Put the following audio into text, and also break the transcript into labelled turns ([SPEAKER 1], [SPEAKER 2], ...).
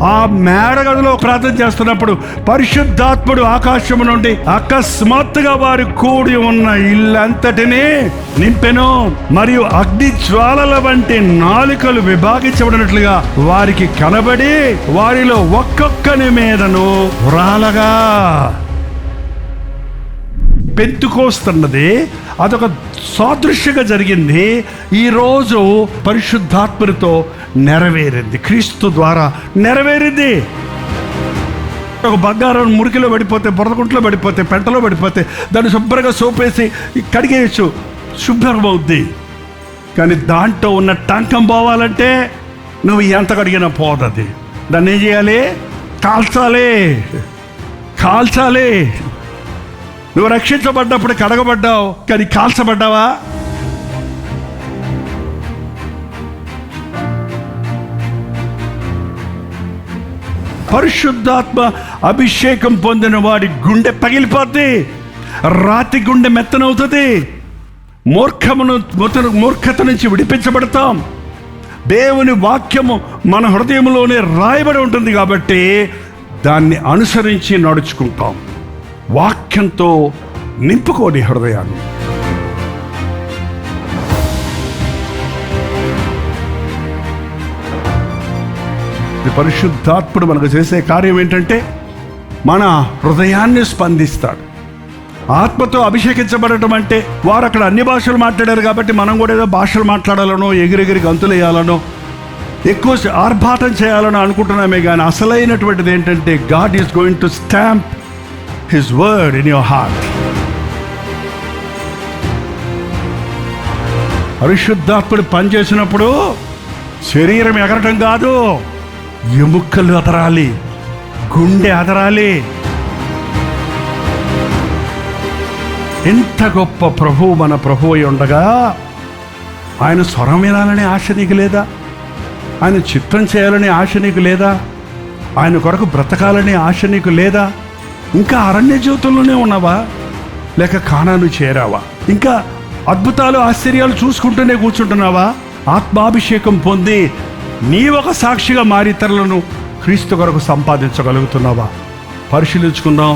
[SPEAKER 1] ఆ మేడగదిలో ప్రార్థన చేస్తున్నప్పుడు పరిశుద్ధాత్ముడు ఆకాశము నుండి అకస్మాత్తుగా వారు కూడి ఉన్న ఇల్లంతటినీ నింపెను. మరియు అగ్ని జ్వాలల వంటి నాలుకలు విభాగించబడినట్లుగా వారికి కనబడి వారిలో ఒక్కొక్కని మీదను వ్రాలగా. పెంతుకోస్తున్నది అదొక సాదృశ్యంగా జరిగింది. ఈరోజు పరిశుద్ధాత్మతో నెరవేరింది, క్రీస్తు ద్వారా నెరవేరింది. ఒక బంగారం మురికిలో పడిపోతే, బురదగుంట్లో పడిపోతే, పెంటలో పడిపోతే దాన్ని శుభ్రంగా సోపేసి కడిగేయచ్చు, శుభ్రమవుద్ది. కానీ దాంట్లో ఉన్న టంకం పోవాలంటే నువ్వు ఎంత కడిగినా పోదది. దాన్ని ఏం చేయాలి? కాల్చాలి. నువ్వు రక్షించబడ్డప్పుడు కడగబడ్డావు, కానీ కాల్చబడ్డావా? పరిశుద్ధాత్మ అభిషేకం పొందిన వాడి గుండె పగిలిపోద్ది, రాతి గుండె మెత్తనవుతుంది. మూర్ఖత నుంచి విడిపించబడతాం. దేవుని వాక్యము మన హృదయంలోనే రాయబడి ఉంటుంది కాబట్టి దాన్ని అనుసరించి నడుచుకుంటాం. వాక్యంతో నింపుకోని హృదయాన్ని. పరిశుద్ధాత్ముడు మనకు చేసే కార్యం ఏంటంటే మన హృదయాన్ని స్పందిస్తాడు. ఆత్మతో అభిషేకించబడటం అంటే వారు అక్కడ అన్ని భాషలు మాట్లాడారు కాబట్టి మనం కూడా ఏదో భాషలు మాట్లాడాలనో, ఎగిరెగిరి గంతులు వేయాలనో, ఎక్కువ ఆర్భాటం చేయాలని అనుకుంటున్నామే. కానీ అసలైనటువంటిది ఏంటంటే God is going to stamp his word in your heart. పరిశుద్ధాత్ముడు పనిచేసినప్పుడు శరీరం ఎగరటం కాదు, ఎముకలు అదరాలి, గుండె అదరాలి. ఎంత గొప్ప ప్రభువు మన ప్రభువు అయి ఉండగా ఆయన స్వరం వినాలనే ఆశ నీకు లేదా? ఆయన చిత్తం చేయాలనే ఆశ నీకు లేదా? ఆయన కొరకు బ్రతకాలనే ఆశ నీకు లేదా? ఇంకా అరణ్య జీవితంలోనే ఉన్నావా? లేక కానాను చేరావా? ఇంకా అద్భుతాలు ఆశ్చర్యాలు చూసుకుంటూనే కూర్చుంటున్నావా? ఆత్మాభిషేకం పొంది నీ ఒక సాక్షిగా మారి ఇతరులను క్రీస్తు కొరకు సంపాదించగలుగుతున్నావా? పరిశీలించుకుందాం.